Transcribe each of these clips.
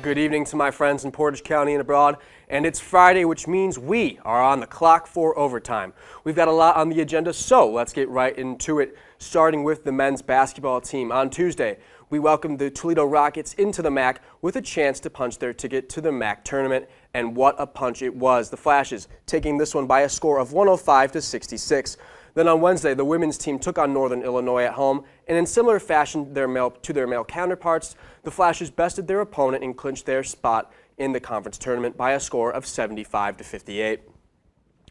Good evening to my friends in Portage County and abroad, and it's Friday, which means we are on the clock for overtime. We've got a lot on the agenda, so let's get right into it, starting with the men's basketball team. On Tuesday, we welcomed the Toledo Rockets into the MAC with a chance to punch their ticket to the MAC tournament, and what a punch it was. The Flashes taking this one by a score of 105-66. Then on Wednesday, the women's team took on Northern Illinois at home, and in similar fashion to their male counterparts, the Flashes bested their opponent and clinched their spot in the conference tournament by a score of 75-58.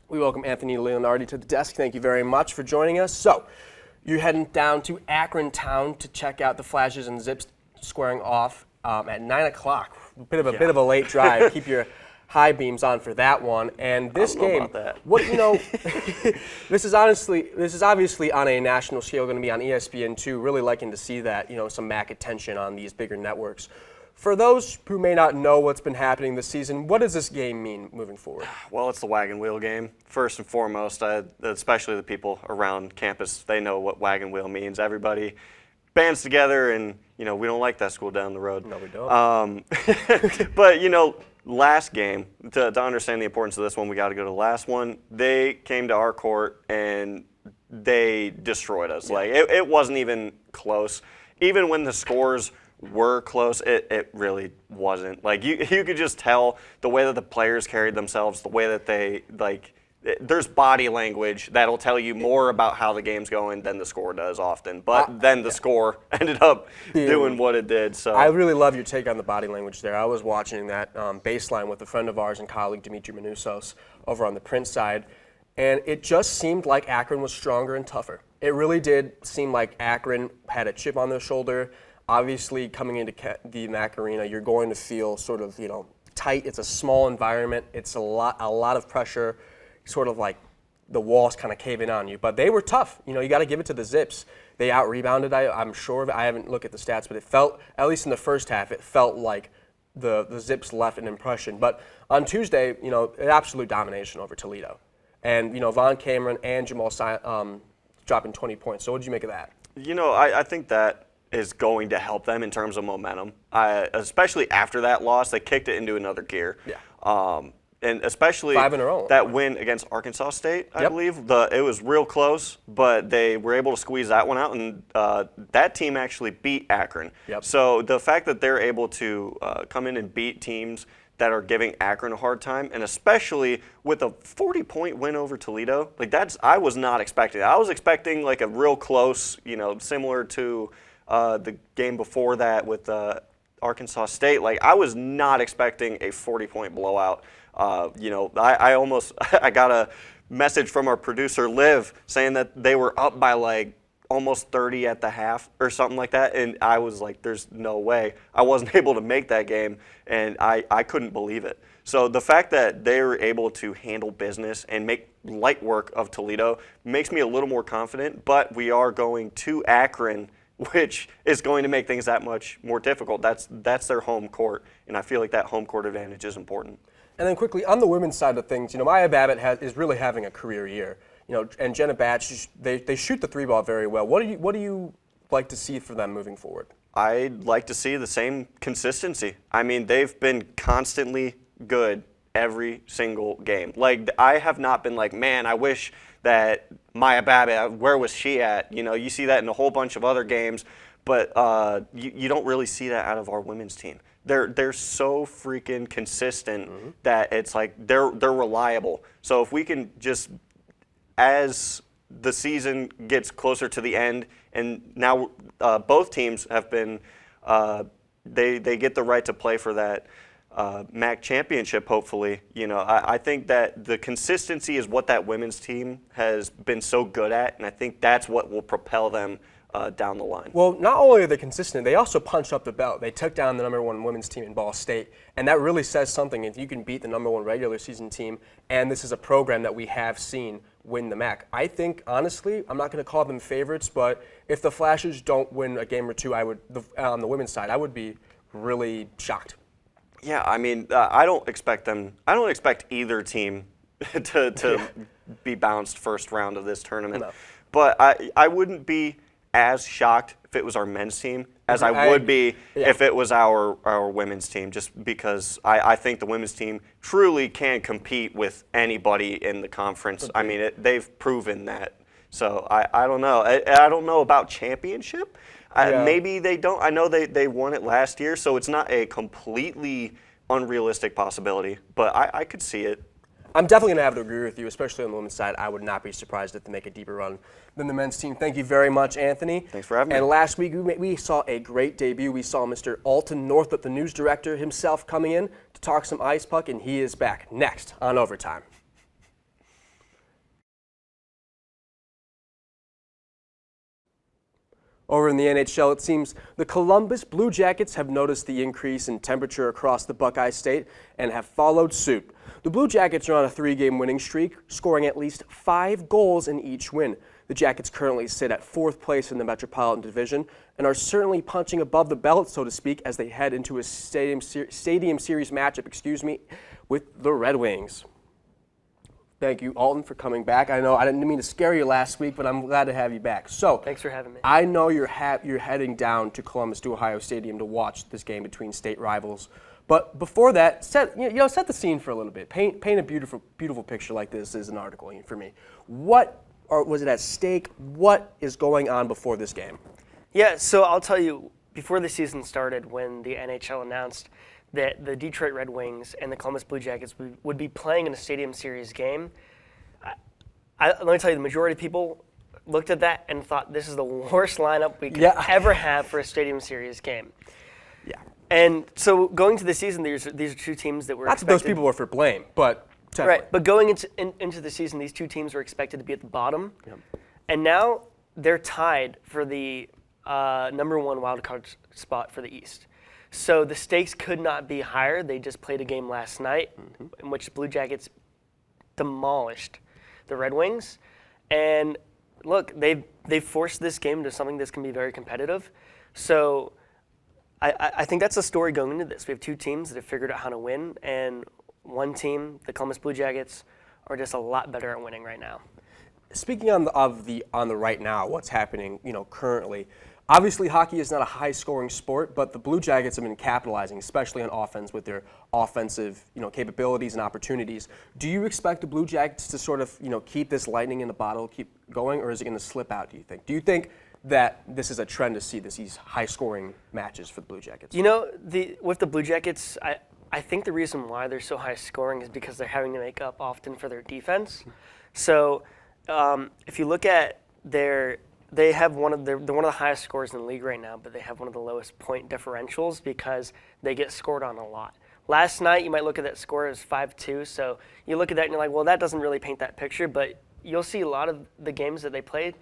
We welcome Anthony Leonardi to the desk. Thank you very much for joining us. So, you're heading down to Akron town to check out the Flashes and Zips squaring off at 9 o'clock. A bit of a late drive. Keep your high beams on for that one. And this game, this is obviously on a national scale going to be on ESPN2. Really liking to see that, some MAC attention on these bigger networks. For those who may not know what's been happening this season, what does this game mean moving forward? Well, it's the wagon wheel game. First and foremost, especially the people around campus, they know what wagon wheel means. Everybody bands together, and we don't like that school down the road. No, we don't. But last game, to understand the importance of this one, we got to go to the last one. They came to our court and they destroyed us. Yeah. Like it wasn't even close. Even when the scores were close, it really wasn't. Like you could just tell the way that the players carried themselves, the way that they there's body language that'll tell you more about how the game's going than the score does often. But then the score ended up doing what it did. So I really love your take on the body language there. I was watching that baseline with a friend of ours and colleague, Dimitri Manousos, over on the Prince side, and it just seemed like Akron was stronger and tougher. It really did seem like Akron had a chip on their shoulder. Obviously, coming into the MAC Arena, you're going to feel sort of, tight. It's a small environment. It's a lot of pressure. Sort of like the walls kind of caving on you. But they were tough. You got to give it to the Zips. They out-rebounded, I'm sure of it. I haven't looked at the stats, but it felt, at least in the first half, it felt like the Zips left an impression. But on Tuesday, an absolute domination over Toledo. And, Von Cameron and Jamal dropping 20 points. So what did you make of that? I think that is going to help them in terms of momentum. Especially after that loss, they kicked it into another gear. Yeah. And especially 5 in a row. That win against Arkansas State, I believe. It was real close, but they were able to squeeze that one out, and that team actually beat Akron. Yep. So the fact that they're able to come in and beat teams that are giving Akron a hard time, and especially with a 40-point win over Toledo, I was not expecting that. I was expecting like a real close, similar to the game before that with Arkansas State. I was not expecting a 40-point blowout. I got a message from our producer, Liv, saying that they were up by almost 30 at the half or something like that. And I was like, there's no way. I wasn't able to make that game, and I couldn't believe it. So the fact that they were able to handle business and make light work of Toledo makes me a little more confident. But we are going to Akron, which is going to make things that much more difficult. That's their home court, and I feel like that home court advantage is important. And then quickly, on the women's side of things, Maya Babbitt is really having a career year. And Jenna Batch, they shoot the three ball very well. What do you like to see for them moving forward? I'd like to see the same consistency. I mean, they've been constantly good every single game. I have not been like, man, I wish that Maya Babbitt, where was she at? You see that in a whole bunch of other games, but you don't really see that out of our women's team. They're so freaking consistent that it's like they're reliable. So if we can just, as the season gets closer to the end, and now both teams have been, they get the right to play for that MAC championship, hopefully. I think that the consistency is what that women's team has been so good at, and I think that's what will propel them down the line. Well, not only are they consistent, they also punched up the belt. They took down the #1 women's team in Ball State, and that really says something. If you can beat the #1 regular season team, and this is a program that we have seen win the MAC, I think, honestly, I'm not going to call them favorites, but if the Flashes don't win a game or two, on the women's side, I would be really shocked. Yeah, I mean, I don't expect either team to be bounced first round of this tournament. No. But I wouldn't be as shocked if if it was our men's team as I would be if it was our women's team, just because I think the women's team truly can compete with anybody in the conference. I mean, they've proven that. So I don't know. I don't know about championship. Maybe they don't. I know they won it last year, so it's not a completely unrealistic possibility, but I could see it. I'm definitely going to have to agree with you, especially on the women's side. I would not be surprised if they make a deeper run than the men's team. Thank you very much, Anthony. Thanks for having me. And last week, we saw a great debut. We saw Mr. Alton Northrup, the news director himself, coming in to talk some ice puck, and he is back next on Overtime. Over in the NHL, it seems the Columbus Blue Jackets have noticed the increase in temperature across the Buckeye State and have followed suit. The Blue Jackets are on a 3-game winning streak, scoring at least 5 goals in each win. The Jackets currently sit at 4th place in the Metropolitan Division and are certainly punching above the belt, so to speak, as they head into a Stadium Series matchup, with the Red Wings. Thank you, Alton, for coming back. I know I didn't mean to scare you last week, but I'm glad to have you back. So, thanks for having me. I know you're heading down to Columbus to Ohio Stadium to watch this game between state rivals. But before that, set the scene for a little bit. Paint a beautiful picture like this is an article for me. What was it at stake? What is going on before this game? Yeah, so I'll tell you, before the season started, when the NHL announced that the Detroit Red Wings and the Columbus Blue Jackets would be playing in a Stadium Series game, let me tell you, the majority of people looked at that and thought this is the worst lineup we could ever have for a Stadium Series game. Yeah. And so going to the season, these are two teams that were Not that those people were for blame, but definitely. Right, but going into the season, these two teams were expected to be at the bottom. Yep. And now they're tied for the number 1 wildcard spot for the East. So the stakes could not be higher. They just played a game last night in which the Blue Jackets demolished the Red Wings. And look, they've forced this game to something that's going to be very competitive. So I think that's the story going into this. We have two teams that have figured out how to win, and one team, the Columbus Blue Jackets, are just a lot better at winning right now. Speaking on the right now, what's happening, currently. Obviously, hockey is not a high-scoring sport, but the Blue Jackets have been capitalizing, especially on offense, with their offensive, capabilities and opportunities. Do you expect the Blue Jackets to sort of, keep this lightning in the bottle, keep going, or is it going to slip out? Do you think? Do you think that this is a trend to see these high-scoring matches for the Blue Jackets? With the Blue Jackets, I think the reason why they're so high-scoring is because they're having to make up often for their defense. So, if you look at they're one of the highest scorers in the league right now, but they have one of the lowest point differentials because they get scored on a lot. Last night, you might look at that score as 5-2, so you look at that and you're like, well, that doesn't really paint that picture, but you'll see a lot of the games that they played,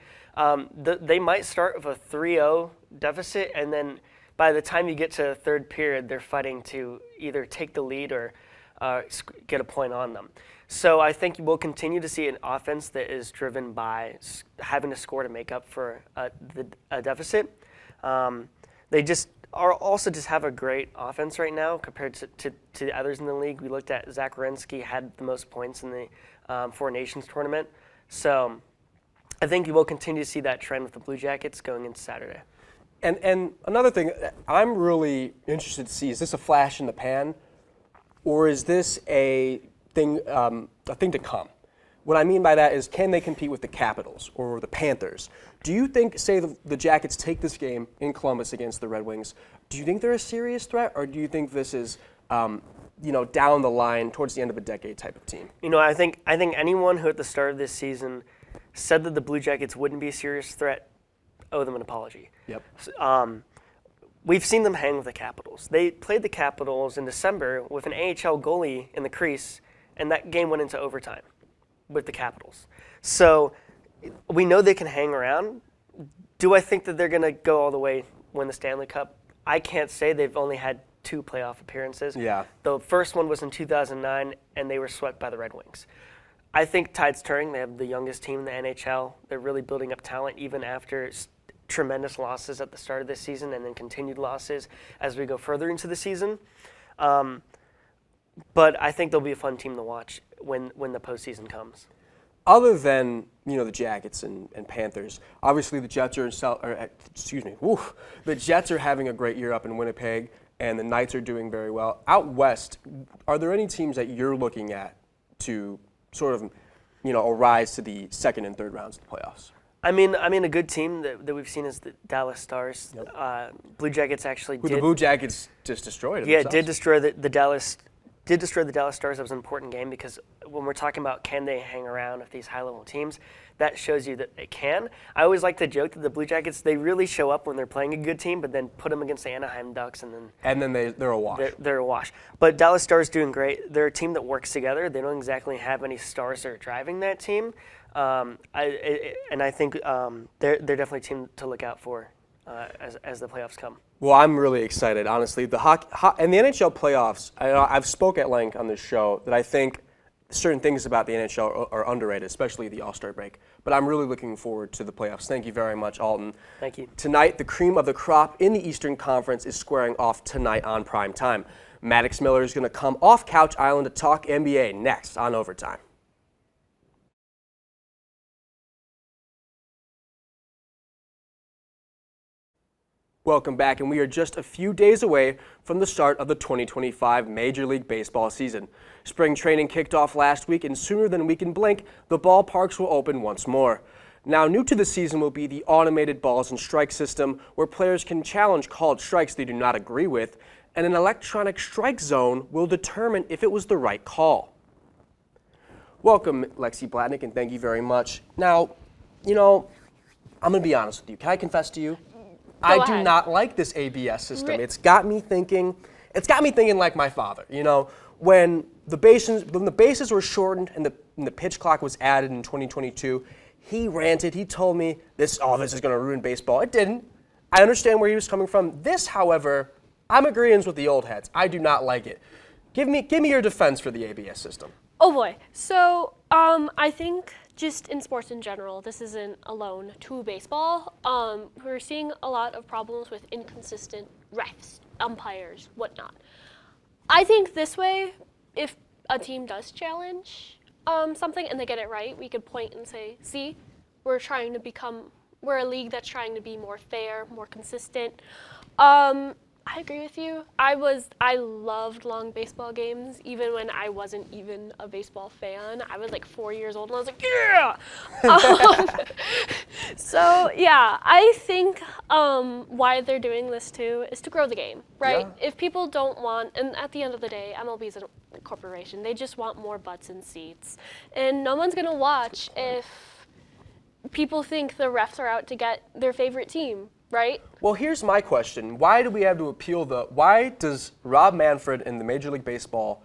they might start with a 3-0 deficit, and then by the time you get to the third period, they're fighting to either take the lead or get a point on them. So I think we'll continue to see an offense that is driven by having to score to make up for a deficit. They just have a great offense right now compared to the others in the league. We looked at Zach Werenski had the most points in the Four Nations tournament. So I think you will continue to see that trend with the Blue Jackets going into Saturday. And another thing I'm really interested to see, is this a flash in the pan, or is this a thing to come? What I mean by that is, can they compete with the Capitals or the Panthers? Do you think, say the Jackets take this game in Columbus against the Red Wings, do you think they're a serious threat, or do you think this is down the line towards the end of a decade type of team? I think anyone who at the start of this season said that the Blue Jackets wouldn't be a serious threat owe them an apology. Yep. We've seen them hang with the Capitals. They played the Capitals in December with an AHL goalie in the crease, and that game went into overtime with the Capitals. So we know they can hang around. Do I think that they're going to go all the way, win the Stanley Cup? I can't say. They've only had 2 playoff appearances. Yeah. The first one was in 2009, and they were swept by the Red Wings. I think tide's turning. They have the youngest team in the NHL. They're really building up talent even after tremendous losses at the start of this season and then continued losses as we go further into the season. But I think they'll be a fun team to watch when the postseason comes. other than the Jackets and Panthers, obviously the Jets are the Jets are having a great year up in Winnipeg, and the Knights are doing very well. Out west, are there any teams that you're looking at to sort of arise to the second and third rounds of the playoffs? I mean, a good team that we've seen is the Dallas Stars. Yep. Blue Jackets actually The Blue Jackets just destroyed. Yeah, did destroy the Dallas. Did destroy the Dallas Stars. That was an important game because when we're talking about can they hang around with these high-level teams, that shows you that they can. I always like to joke that the Blue Jackets, they really show up when they're playing a good team, but then put them against the Anaheim Ducks and then they're a wash. They're a wash. But Dallas Stars doing great. They're a team that works together. They don't exactly have any stars that are driving that team. I think they're definitely a team to look out for as the playoffs come. Well, I'm really excited, honestly. The and the NHL playoffs, I've spoke at length on this show that I think certain things about the NHL are underrated, especially the All-Star break. But I'm really looking forward to the playoffs. Thank you very much, Alton. Thank you. Tonight, the cream of the crop in the Eastern Conference is squaring off tonight on prime time. Maddox Miller is going to come off Couch Island to talk NBA next on Overtime. Welcome back, and we are just a few days away from the start of the 2025 Major League Baseball season. Spring training kicked off last week, and sooner than we can blink, the ballparks will open once more. Now, new to the season will be the automated balls and strike system, where players can challenge called strikes they do not agree with, and an electronic strike zone will determine if it was the right call. Welcome, Lexi Blatnick, and thank you very much. Now, I'm going to be honest with you. Can I confess to you? I do not like this ABS system. It's got me thinking like my father. When the bases were shortened and the pitch clock was added in 2022, he ranted. He told me this is going to ruin baseball. It didn't. I understand where he was coming from. This, however, I'm agreeing with the old heads. I do not like it. Give me your defense for the ABS system. Oh boy. So I think just in sports in general, this isn't alone to baseball. We're seeing a lot of problems with inconsistent refs, umpires, whatnot. I think this way, if a team does challenge something and they get it right, we could point and say, see, we're a league that's trying to be more fair, more consistent. I agree with you. I loved long baseball games, even when I wasn't even a baseball fan. I was like 4 years old and I was like, yeah! So yeah, I think why they're doing this too is to grow the game, right? Yeah. If people don't want, and at the end of the day, MLB is a corporation. They just want more butts in seats. And no one's gonna watch if people think the refs are out to get their favorite team. Right? Well, here's my question. Why do we have to appeal why does Rob Manfred and the Major League Baseball,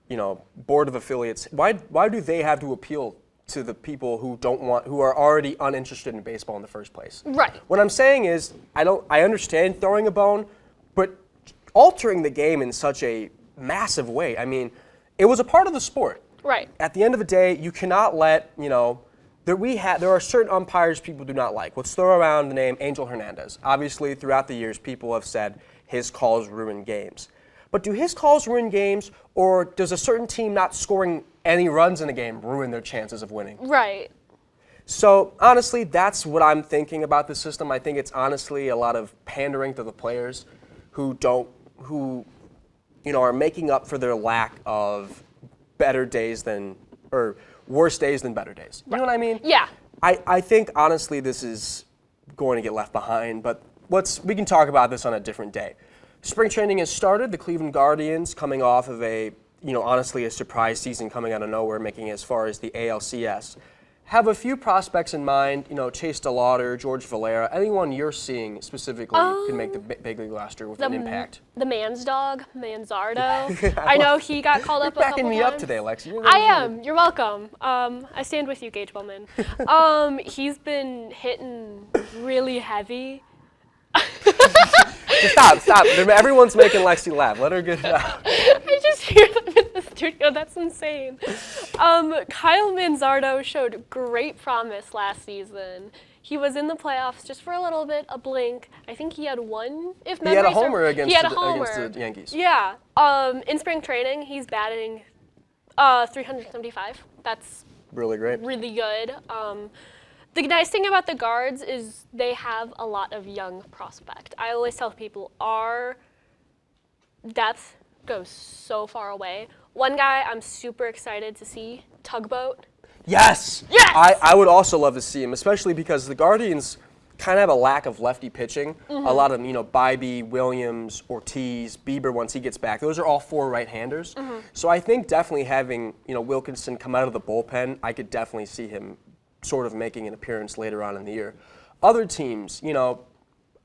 Board of Affiliates, why do they have to appeal to the people who are already uninterested in baseball in the first place? Right. What I'm saying is, I understand throwing a bone, but altering the game in such a massive way, I mean, it was a part of the sport. Right. At the end of the day, you cannot let, there are certain umpires people do not like. Let's throw around the name Angel Hernandez. Obviously, throughout the years, people have said his calls ruin games. But do his calls ruin games, or does a certain team not scoring any runs in a game ruin their chances of winning? Right. So, honestly, that's what I'm thinking about the system. I think it's honestly a lot of pandering to the players who are making up for their lack of worse days than better days. You know what I mean? Yeah. I think, honestly, this is going to get left behind, but we can talk about this on a different day. Spring training has started. The Cleveland Guardians, coming off of honestly, a surprise season coming out of nowhere, making it as far as the ALCS, have a few prospects in mind, Chase DeLauder, George Valera, anyone you're seeing specifically can make the big league roster with an impact. The man's dog, Manzardo. I know he got called up a couple times. You're backing me up today, Lexi. I am. You're welcome. I stand with you, Gage Bowman. He's been hitting really heavy. Stop. Everyone's making Lexi laugh. Let her get it out. I just hear them in the studio. That's insane. Kyle Manzardo showed great promise last season. He was in the playoffs just for a little bit, a blink. I think he had one, if memory serves. He had a homer against the Yankees. Yeah. In spring training, he's batting 375. That's really great. Really good. The nice thing about the guards is they have a lot of young prospect. I always tell people our depth goes so far away. One guy I'm super excited to see, Tugboat. Yes! Yes! I would also love to see him, especially because the Guardians kind of have a lack of lefty pitching. A lot of, Bybee, Williams, Ortiz, Bieber once he gets back. Those are all 4 right-handers. So I think definitely having, Wilkinson come out of the bullpen, I could definitely see him sort of making an appearance later on in the year. Other teams,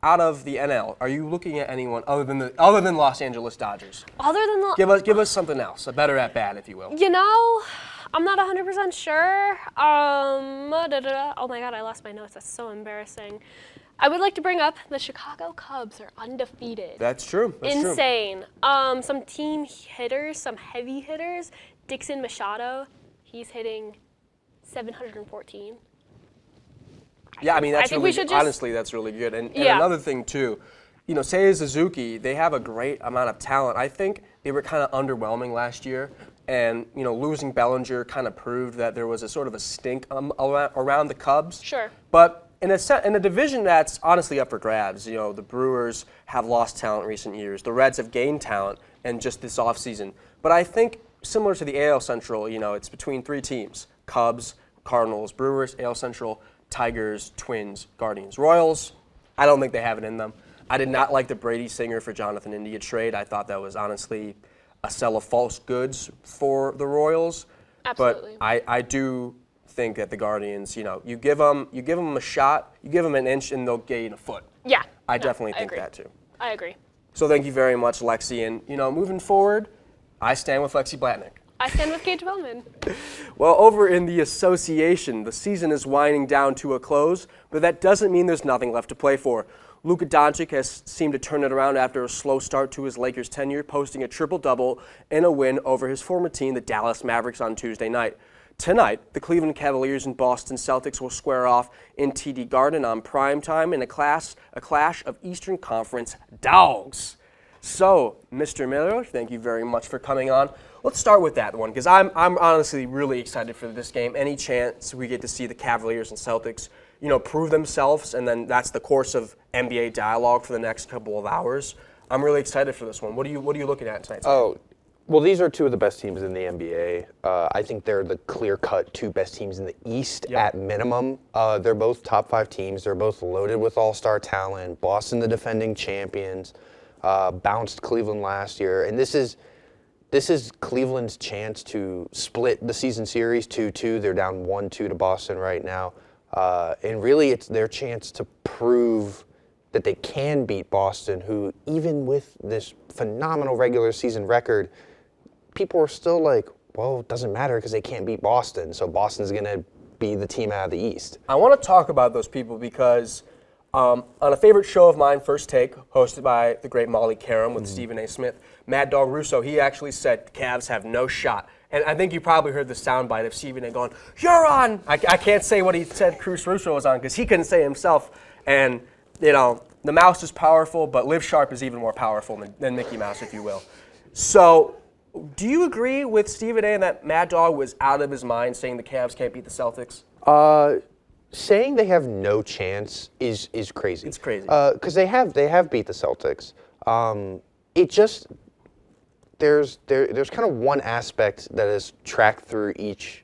out of the NL, are you looking at anyone other than Los Angeles Dodgers? Other than the, Give us something else, a better at bat, if you will. I'm not 100% sure. Oh my God, I lost my notes. That's so embarrassing. I would like to bring up the Chicago Cubs are undefeated. That's true. That's true. Insane. Some team hitters, some heavy hitters. Dixon Machado, he's hitting 714. Yeah, I mean, that's I think really we should good. just- Honestly, that's really good. And Yeah. another thing, too, Seiya Suzuki, they have a great amount of talent. I think they were kind of underwhelming last year. And, losing Bellinger kind of proved that there was a sort of a stink around the Cubs. Sure. But in a division that's honestly up for grabs, the Brewers have lost talent in recent years. The Reds have gained talent and just this offseason. But I think similar to the AL Central, it's between 3 teams: Cubs, Cardinals, Brewers, AL Central, Tigers, Twins, Guardians, Royals. I don't think they have it in them. I did not like the Brady Singer for Jonathan India trade. I thought that was honestly a sell of false goods for the Royals. Absolutely. But I do think that the Guardians, you give them a shot, you give them an inch, and they'll gain a foot. Yeah. I No, definitely think agree. that too. I agree. So thank you very much, Lexi. And moving forward, I stand with Lexi Blatnick. I stand with Gage Bowman. Well, over in the association, the season is winding down to a close, but that doesn't mean there's nothing left to play for. Luka Doncic has seemed to turn it around after a slow start to his Lakers tenure, posting a triple-double and a win over his former team, the Dallas Mavericks, on Tuesday night. Tonight, the Cleveland Cavaliers and Boston Celtics will square off in TD Garden on primetime in a clash of Eastern Conference dogs. So, Mr. Miller, thank you very much for coming on. Let's start with that one, because I'm honestly really excited for this game. Any chance we get to see the Cavaliers and Celtics, prove themselves, and then that's the course of NBA dialogue for the next couple of hours. I'm really excited for this one. What are you looking at tonight? Oh, well, these are 2 of the best teams in the NBA. I think they're the clear-cut 2 best teams in the East at minimum. They're both top 5 teams. They're both loaded with all-star talent. Boston, the defending champions, bounced Cleveland last year, and this is Cleveland's chance to split the season series 2-2. They're down 1-2 to Boston right now. And really, it's their chance to prove that they can beat Boston, who, even with this phenomenal regular season record, people are still like, well, it doesn't matter because they can't beat Boston. So Boston's going to be the team out of the East. I want to talk about those people because on a favorite show of mine, First Take, hosted by the great Molly Karam with Stephen A. Smith, Mad Dog Russo, he actually said the Cavs have no shot. And I think you probably heard the soundbite of Stephen A. going, "You're on!" I can't say what he said Cruz Russo was on because he couldn't say himself. And, the mouse is powerful, but Liv Sharp is even more powerful than Mickey Mouse, if you will. So, do you agree with Stephen A. that Mad Dog was out of his mind saying the Cavs can't beat the Celtics? Saying they have no chance is crazy. It's crazy. Because they have beat the Celtics. It just there's kind of one aspect that is tracked through each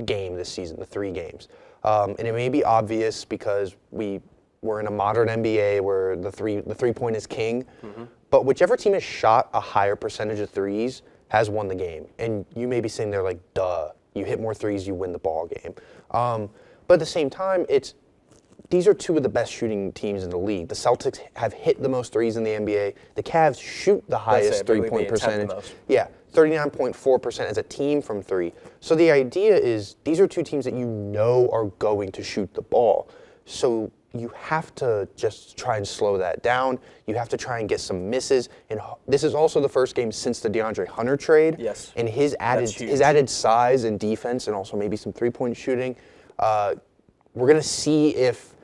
game this season, the 3 games, and it may be obvious because we're in a modern NBA where the three point is king. Mm-hmm. But whichever team has shot a higher percentage of threes has won the game. And you may be sitting there like, duh, you hit more threes, you win the ball game. But at the same time, these are 2 of the best shooting teams in the league. The Celtics have hit the most threes in the NBA. The Cavs shoot the highest three-point percentage. Yeah, 39.4% as a team from 3. So the idea is these are 2 teams that are going to shoot the ball. So you have to just try and slow that down. You have to try and get some misses. And this is also the first game since the DeAndre Hunter trade. Yes. And his added size and defense, and also maybe some 3-point shooting. We're going to see if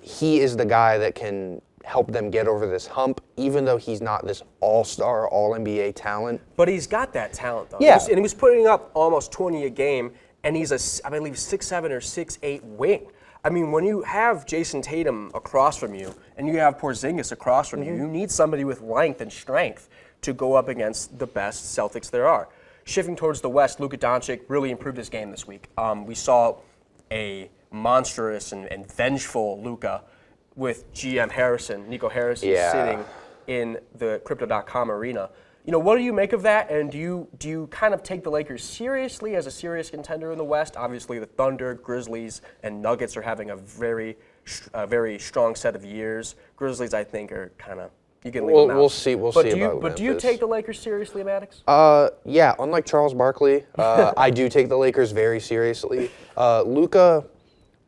he is the guy that can help them get over this hump, even though he's not this all-star, all-NBA talent. But he's got that talent, though. Yeah. And he was putting up almost 20 a game, and he's I believe, 6'7" or 6'8" wing. I mean, when you have Jason Tatum across from you, and you have Porzingis across from you, you need somebody with length and strength to go up against the best Celtics there are. Shifting towards the West, Luka Doncic really improved his game this week. We saw a monstrous and vengeful Luka with GM Nico Harrison, sitting in the Crypto.com arena. You know, what do you make of that? And do you kind of take the Lakers seriously as a serious contender in the West? Obviously, the Thunder, Grizzlies, and Nuggets are having a very strong set of years. Grizzlies, I think, are kind of, you can leave them out. We'll see. We'll see about But do you Memphis. take the Lakers seriously, Maddox? Yeah, unlike Charles Barkley, I do take the Lakers very seriously. Luka,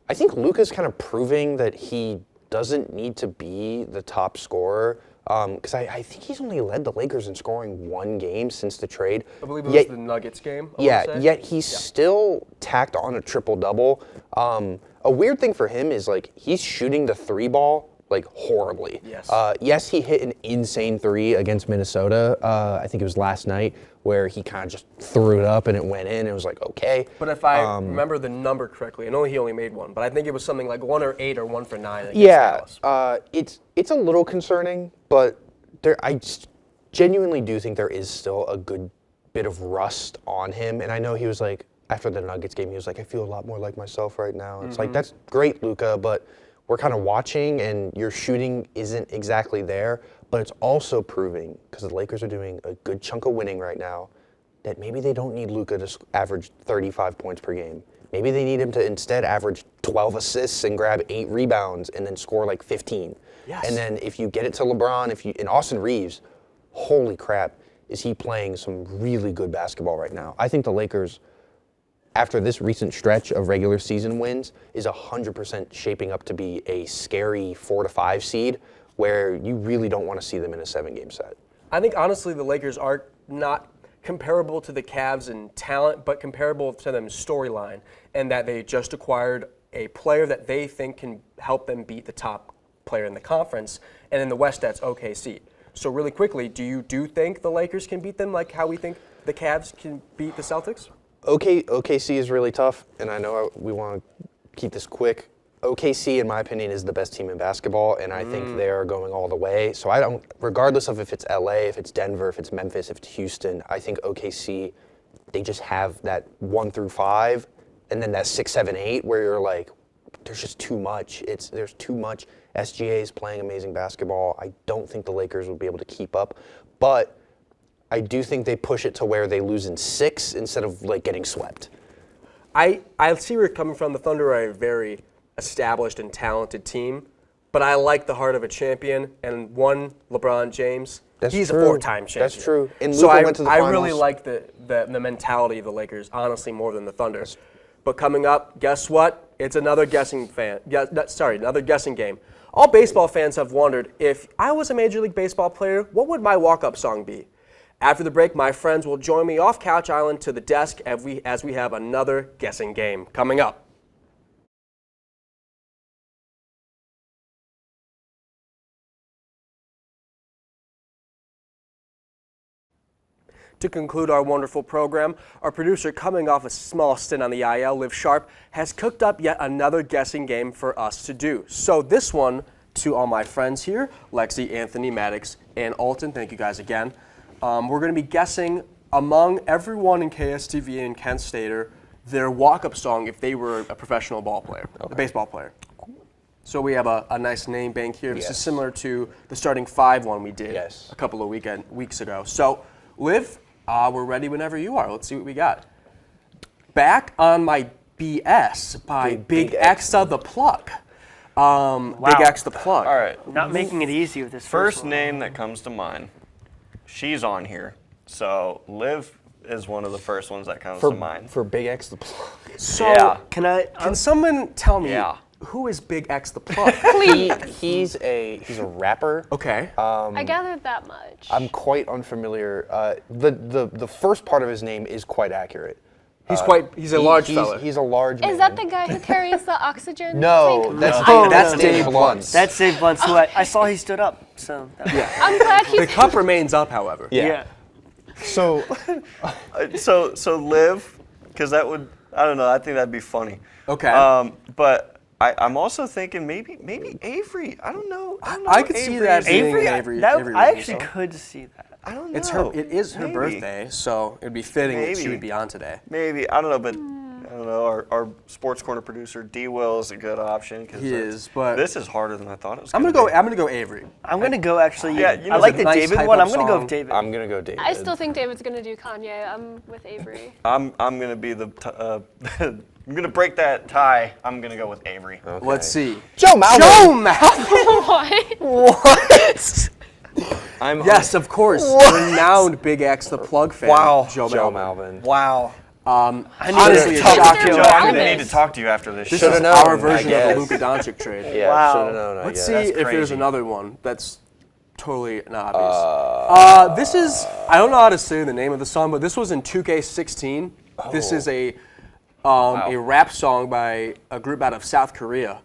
I think Luka's kind of proving that he doesn't need to be the top scorer. Because I think he's only led the Lakers in scoring one game since the trade. I believe it was the Nuggets game. Yet he's still tacked on a triple-double. A weird thing for him is, like, he's shooting the three ball, like, horribly. Yes. Yes, he hit an insane three against Minnesota. I think it was last night, where he kind of just threw it up and it went in. It was like, okay. But if I remember the number correctly, I know he only made one, but I think it was something like 1 or 8 or 1 for 9 against Dallas. It's a little concerning, but I genuinely do think there is still a good bit of rust on him. And I know he was like, after the Nuggets game, he was like, I feel a lot more like myself right now. It's like, that's great, Luka, but we're kind of watching and your shooting isn't exactly there. But it's also proving, because the Lakers are doing a good chunk of winning right now, that maybe they don't need Luka to average 35 points per game. Maybe they need him to instead average 12 assists and grab 8 rebounds and then score like 15. Yes. And then if you get it to LeBron, and Austin Reeves, holy crap, is he playing some really good basketball right now. I think the Lakers, after this recent stretch of regular season wins, is 100% shaping up to be a scary 4 to 5 seed where you really don't want to see them in a 7-game set. I think, honestly, the Lakers are not comparable to the Cavs in talent, but comparable to them in storyline, and that they just acquired a player that they think can help them beat the top player in the conference, and in the West, that's OKC. So really quickly, do you think the Lakers can beat them like how we think the Cavs can beat the Celtics? OKC is really tough, and I know we want to keep this quick. OKC, in my opinion, is the best team in basketball, and I think they're going all the way. So I don't, regardless of if it's LA, if it's Denver, if it's Memphis, if it's Houston, I think OKC, they just have that 1 through 5, and then that 6, 7, 8, where you're like, there's just too much. There's too much. SGA is playing amazing basketball. I don't think the Lakers will be able to keep up, but I do think they push it to where they lose in 6 instead of like getting swept. I see where you're coming from. The Thunder are a very established and talented team, but I like the heart of a champion, and one LeBron James, he's true. a 4-time champion. That's true. And so Luka went to the I finals. really like the mentality of the Lakers, honestly, more than the Thunder. But coming up, guess what? It's another guessing game. All baseball fans have wondered, if I was a Major League Baseball player, what would my walk-up song be? After the break, my friends will join me off Couch Island to the desk as we have another guessing game coming up. To conclude our wonderful program, our producer, coming off a small stint on the IL, Liv Sharp, has cooked up yet another guessing game for us to do. So this one, to all my friends here, Lexi, Anthony, Maddox, and Alton, thank you guys again. We're going to be guessing among everyone in KSTV and Kent Stater their walk-up song if they were a professional ball player, a baseball player. So we have a nice name bank here. This is similar to the starting 5 one we did a couple of weeks ago. So, Liv, we're ready whenever you are. Let's see what we got. Back on My BS by Big Xa the Plug. Big X the Plug. All right. Not making it easy with this First name that comes to mind. She's on here. So Liv is one of the first ones that comes to mind. For Big X the Plug. So, Yeah. can someone tell me who is Big X the Plug? He's a rapper. Okay. I gathered that much. I'm quite unfamiliar. The first part of his name is quite accurate. He's a large fella. He's a large man. Is that the guy who carries the oxygen No, tank? that's That's Dave Blunt. That's Dave Blunt's who I saw he stood up. So I'm glad The he's. cup remains up, however. yeah. So So Liv, because that would, I don't know, I think that'd be funny. Okay. But I'm also thinking maybe Avery. I don't know. I could see that being Avery, an Avery I Avery actually song. could see that. I don't know. It is her Maybe. birthday, so it'd be fitting that she Maybe. would be on today. Maybe, I don't know, but I don't know. Our sports corner producer D Will is a good option. 'Cause He is, but this is harder than I thought it was. I'm gonna go Avery. I'm gonna go actually. Yeah, you I know, like it's a the nice David type one. of I'm gonna go song. with David. I'm gonna go David. I still think David's gonna do Kanye. I'm with Avery. I'm gonna be the. I'm gonna break that tie. I'm gonna go with Avery. Okay. Let's see. Joe Malvin. Joe Malvin. What? What? I'm Yes, of course. Renowned Big X the Plug fan. Wow. Joe Joe Malvin. Malvin. Wow. Honestly, it's talk to shocking. Joe Joe, I'm gonna Malvin. need to talk to you after this. This show. is Should've known, our I version of guess. the Luka Doncic trade. Yeah, Wow. should have known. I Let's guess. see That's if there's crazy. another one that's totally an obvious. This is, I don't know how to say the name of the song, but this was in 2K16. This is a rap song by a group out of South Korea.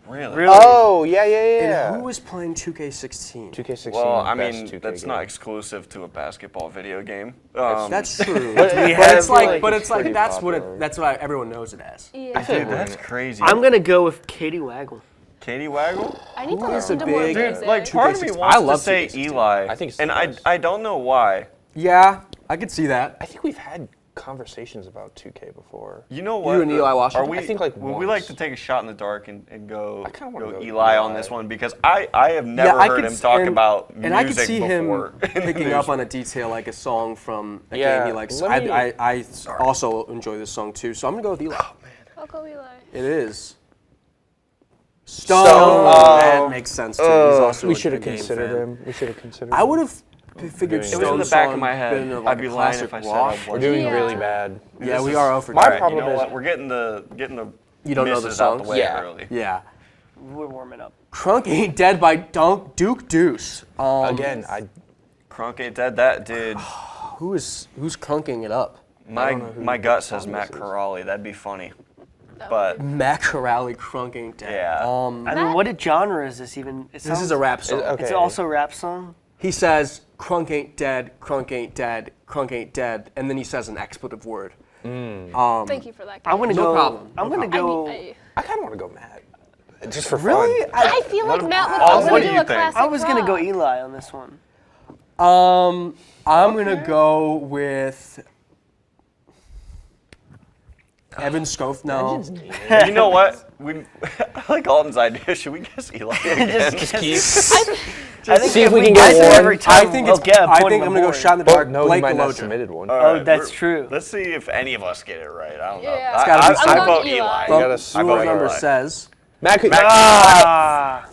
Really? Oh yeah. And who was playing 2K16? 2K16. Well, I best mean, 2K that's game. not exclusive to a basketball video game. That's true. But But we it's have, like, it's pretty popular. that's what everyone knows it as. Yeah. dude, that's crazy. I'm gonna go with Katie Waggle. Katie Waggle? I need to Who is listen a to more big- music. Dude, like part of me 2K16. wants I love to say 2K16. Eli. I think it's and the best. I don't know why. Yeah, I could see that. I think we've had conversations about 2K before. You know what? and Eli Washington? Are we, I think, like, would we like once. to take a shot in the dark and go, I kinda wanna go Eli on Eli. this one because I have never heard him talk about music and I could see before. him picking up on a detail like a song from a Yeah, game he likes. let me- I also enjoy this song too, so I'm gonna go with Eli. I'll go Eli. It is. Stone. That makes sense too. He's also We a should have game considered fan. him. We should have considered. I him. would have figured It was It was Stone in the back of song my head. been like I'd be a lying classic if I said rock. I We're wasn't. doing Yeah. really bad. Yeah, we are over. My All right, problem you know is- what? We're getting the You don't know the misses out the songs? way Yeah. early. Yeah. We're warming up. Crunk Ain't Dead by Duke Deuce. Again, Crunk Ain't Dead. That did. Who's crunking it up? My gut says Matt Corrali. That'd be funny. But Matt Corrali, Crunk Ain't Dead. Yeah. I mean, what genre is this even? It This sounds- is a rap song. okay. It's also a rap song. He says, Crunk ain't dead, Crunk ain't dead, Crunk ain't dead, and then he says an expletive word. Thank you for that. I'm gonna No go. problem. I'm gonna I, go. mean, I kind of want to go Matt, just for Really? fun. I feel like Matt would Oh, also what do do you a think? classic I was gonna go rock. Eli on this one. I'm gonna go with Evan Scofield. No. you know what? I like Alton's idea. Should we guess Eli again? I think see if we can guess get it one. every time, I think we'll get a I point think on I'm the gonna go board. shot in the dark. No, Blake you might not Deloja. submitted one. All right, that's we're- true. Let's see if any of us get it right. I don't know. Yeah. I, It's gotta be I, something. I I'm vote going Eli. Eli. You gotta Rule swallow number Eli. says. Matt could. I'm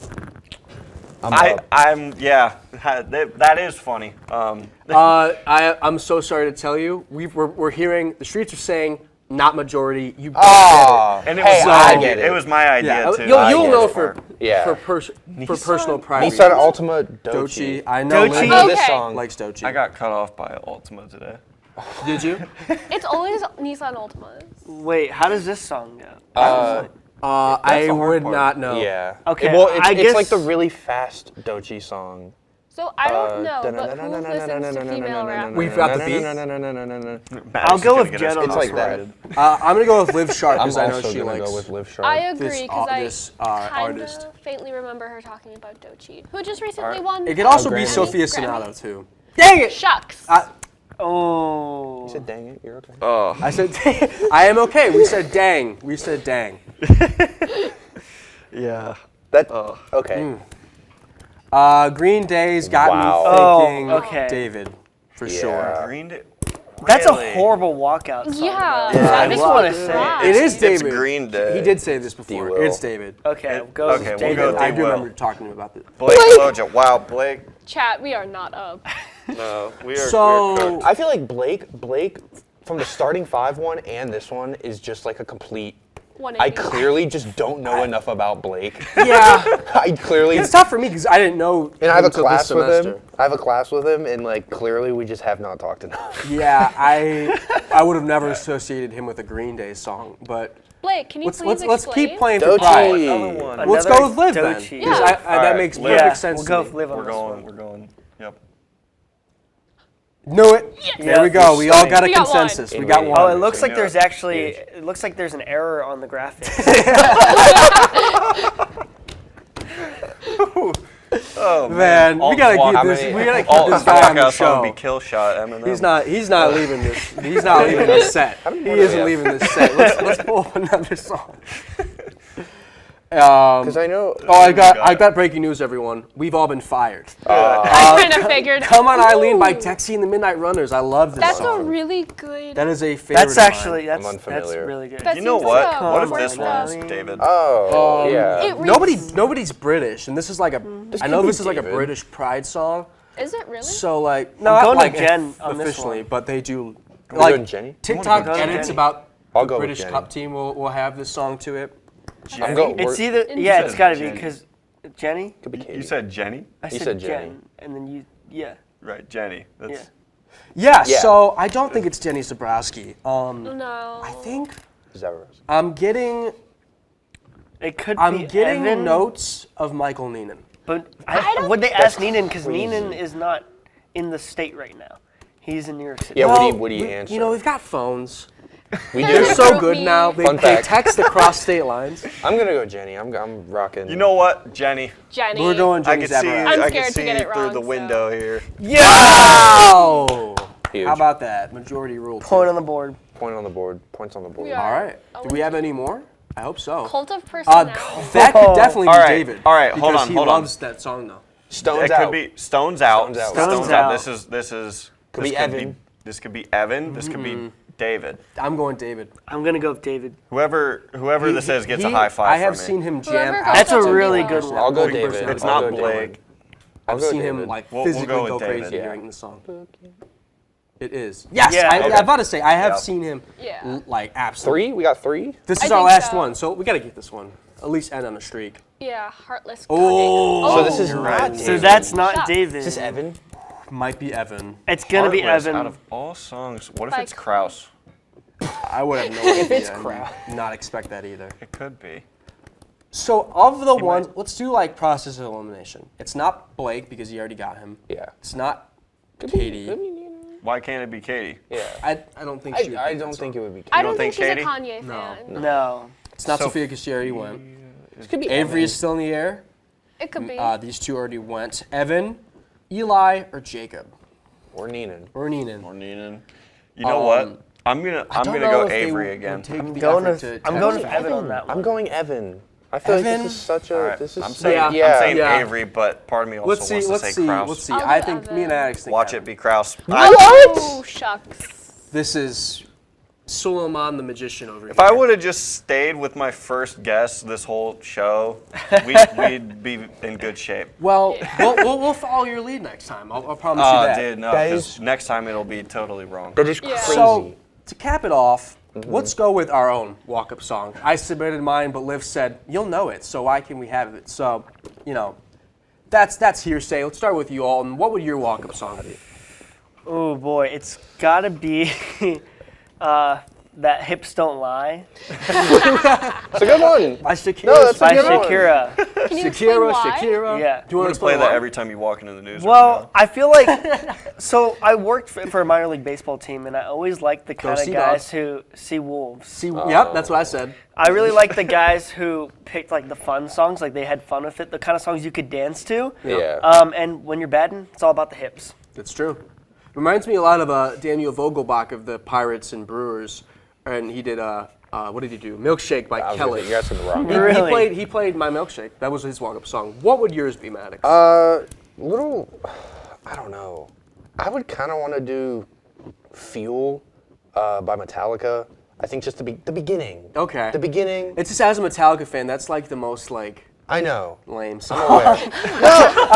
up. I'm yeah. That is funny. I'm so sorry to tell you, we're hearing the streets are saying not majority. You Ah, and it hey, was I my- get it. It was my idea yeah, too. you'll I get know it. for Yeah. personal pride. Nissan Altima Dochi. Dochi. I know. Dochi. Lindsay I know this Okay. song. likes Dochi. I got cut off by Ultima today. Did you? It's always Nissan Ultimas. Wait, how does this song go? I the hard would part. not know. Yeah. Okay, Well, it's, I it's guess- like the really fast Dochi song. So I don't know, but who listens to female rap? We've got the beat. I'll go with Jet on It's like this that. one. I'm gonna go with Liv Sharp I'm because I know also she gonna likes. go with Liv Sharp. I agree because this I artist. kind of faintly remember her talking about Dochi, who just recently won. It could also be Grammy. Sophia Grammy. Sonato too. Dang it! Shucks. Oh. You said, dang it, you're okay. Oh, I said, I am okay. We said dang. We said dang. yeah. That okay. Green Day's got Wow. me thinking Oh, okay. David, for Yeah. sure. Green Day. That's Really? a horrible walkout song. Yeah. though. I just well, want to say. right. It is David. It's Green Day. He did say this before. D-Will. It's David. Okay, go Okay, with we'll David. go with I do D-Will. remember talking to him about this. Blake Loja. Wow, Blake. Chat, we are not up. No, we are. So- we are cooked. I feel like Blake from the starting 5 one and this one is just like a complete 180. I clearly just don't know enough about Blake. Yeah, I clearly. it's tough for me because I didn't know. And I have him a till this class with him. semester. I have a class with him, and like clearly we just have not talked enough. Yeah, I would have never associated him with a Green Day song, but Blake, can you please let's explain? keep playing for Doechii. pride. Another one. Let's go with Liv then. Doechii. 'Cause Yeah. that Alright, makes Liv. perfect sense We'll to go me. live on We're this going. one. We're going. Yep. Knew it. There we go. We all got a We got one. consensus. We got Oh, one. Oh, it looks like Yeah. there's actually, it looks like there's an error on the graphics. Oh Man, we gotta Alt keep block. this. We gotta keep Alt this guy on the block song show. be kill shot Eminem. He's not leaving this. He's not leaving this set. He isn't leaving this set. Let's pull up another song. Because I know. Oh, I got breaking news, everyone. We've all been fired. I kind of figured. Come on, Eileen by Ooh, Texie and the Midnight Runners. I love this That's a song. really good. That is a favorite. That's of mine. actually, that's unfamiliar. really good. That You know seems what? like a What if Come this on, one's Eileen. David? Oh, yeah. It reads- Nobody's British, and this is like a. I know could be this is like a David. British pride song. Is it really? So like, I'm not going to like Jen on this officially, one. but they do. we going Jenny? TikTok go edits Jenny. about I'll the go with British Jenny. Cup team will have this song to it. I'm going. It's either, yeah, it's said got to be, Jenny. because Jenny? Could be Katie. You said Jenny? I You said said Jenny. Jen, and then you, yeah, Right, Jenny. That's yeah. Yeah, Yeah. so I don't think it's Jenny Zabrowski. No. I think Is that right? I'm getting It could I'm be getting Evan, notes of Michael Neenan. but don't- would they ask Neenan, because crazy. Neenan is not in the state right now. He's in New York City. Yeah, Well, would he answer? You know, we've got phones. we They're do. so Group good me. now. They, Fun they fact. text across state lines. I'm gonna go Jenny. I'm rocking. You know what, Jenny? Jenny. We're going I Jenny can see. Zabrowski. I'm I scared can to see get it through wrong, the so- window here. Oh! Huge. How about that? Majority rule. Point on the board. Point on the board. Points on the board. We are. All right. Do we have any more? I hope so. Cult of personality. That could definitely All be right, David. all right, hold because on, he hold on. loves that song though. Stones It out. could be Stones out. Stones out. Stones out. This is. Could this be Evan. This could be Evan. This could be David. I'm going David. I'm going to go with David. Whoever this is gets a He- high five. I have from me. seen him jam Whoever out. goes That's a to really David. good one. I'll go Big David. personality. It's I'll not go Blake. David. I've I'll go seen him David. like We'll physically go with go David. crazy Yeah. during the song. It is. Yes, Yeah. I, Okay. I'm about to say I have Yep. seen him. Yeah. Like absolutely. 3? We got 3? This I is our think last so. one, so we gotta get this one. At least end on a streak. Yeah, heartless. Oh. So this is you're not right. David. So that's not Shut. David. Is this Evan? Might be Evan. It's going to be Heartless, Evan. Out of all songs, what if By it's Kraus? I would have no idea. If it's and crap. Not expect that either. It could be. So of the ones, let's do like process of elimination. It's not Blake because you already got him. Yeah. It's not Could Katie. Be, I mean, you know. Why can't it be Katie? Yeah. I don't think she would I pick don't that think song. it would be. I You don't don't think she's think a Katie? Kanye fan. No. It's not So- Sophia because she already went. This could be Avery Evan. is still in the air. It could be. These two already went. Evan, Eli, or Jacob, Or Neenan. or Neenan. Or Neenan. You know what? I'm gonna I don't gonna know go if they Avery would again. take the Going effort with, to I'm going with text. Evan on that one. I'm going Evan. I feel like Evan? this is such a. All right, This is I'm so- saying, Yeah. I'm saying Yeah. Avery, but part of me also Let's see. wants to Let's say see. Kraus. Let's see. I'll I go think me and Evan. Alex think Watch Evan. it be Kraus. Oh, shucks. This is Suleiman the magician over here. If I would have just stayed with my first guess this whole show, we'd be in good shape. Well, we'll follow your lead next time. I'll promise you Oh, that. dude, no. That 'Cause is- next time it'll be totally wrong. That is Yeah. crazy. So to cap it off, let's go with our own walk-up song. I submitted mine, but Liv said you'll know it, so why can we have it? So, you know, that's hearsay. Let's start with you, Alton. What would your walk-up song be? Oh boy, it's got to be that Hips Don't Lie It's a good one. By Shakira. No, that's a by good one. Shakira. Can you explain Shakira. why? Shakira. Yeah. Do you I'm want gonna play that why? every time you walk into the news. Well, I feel like, so I worked for a minor league baseball team, and I always liked the kind of Sea guys Dogs. who see wolves. See, yep, that's what I said. I really like the guys who picked like the fun songs, like they had fun with it, the kind of songs you could dance to. Yeah. And when you're batting, it's all about the hips. That's true. Reminds me a lot of Daniel Vogelbach of the Pirates and Brewers, and he did what did he do? Milkshake by I was gonna Kelly. say, you guys in the wrong. Really? He played My Milkshake. That was his walk-up song. What would yours be, Maddox? Little, I don't know. I would kind of want to do Fuel by Metallica. I think just the beginning. Okay. The beginning. It's just as a Metallica fan, that's like the most like I know. lame song. I'm aware. I'm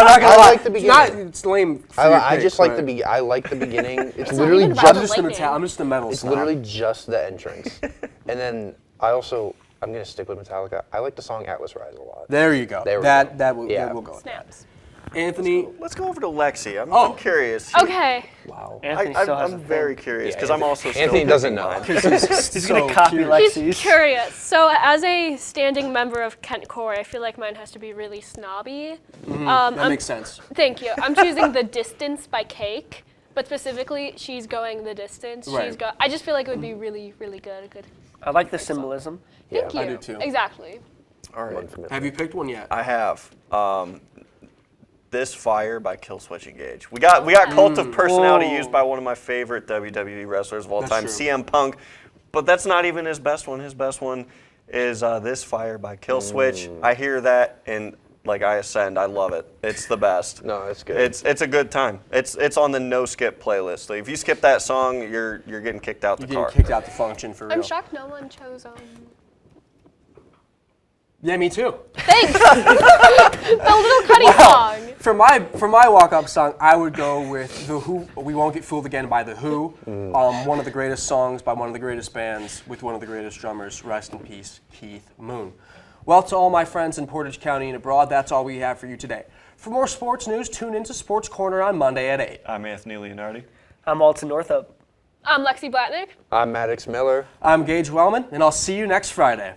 not gonna I lie. like the beginning. It's lame. For your I pick, just like but I like the beginning. It's not literally even about just I'm just a Lightning. I'm just a metal it's snob. literally just the entrance, and then I also I'm gonna stick with Metallica. I like the song Atlas Rise a lot. There you go. There we that go. that will Yeah. that will go. With that. Snaps. Anthony. Let's go over to Lexi. Oh. I'm curious. Okay. Wow. Anthony still has I'm a very thing. curious Yeah, because I'm also still Anthony doesn't picking know. mine. He's gonna copy curious. Lexi's. He's curious. So, as a standing member of Kent Core, I feel like mine has to be really snobby. That makes sense. Thank you. I'm choosing The Distance by Cake, but specifically, she's going the distance. Right. I just feel like it would be really, really good. I like the symbolism. Thank you. I do too. Exactly. All right. Have you picked one yet? I have. This Fire by Killswitch Engage. We got Cult of Personality Whoa. used by one of my favorite WWE wrestlers of all That's time, true. CM Punk. But that's not even his best one. His best one is This Fire by Killswitch. I hear that and like I ascend. I love it. It's the best. No, it's good. It's a good time. It's on the no skip playlist. Like, if you skip that song, you're getting kicked out the You're car. getting kicked out the function for real. I'm shocked no one chose. Yeah, me too. Thanks. The little Cuddy song. For my walk-up song, I would go with The Who. We Won't Get Fooled Again by The Who. One of the greatest songs by one of the greatest bands with one of the greatest drummers. Rest in peace, Keith Moon. Well, to all my friends in Portage County and abroad, that's all we have for you today. For more sports news, tune into Sports Corner on Monday at 8. I'm Anthony Leonardi. I'm Alton Northup. I'm Lexi Blatnick. I'm Maddox Miller. I'm Gage Wellman, and I'll see you next Friday.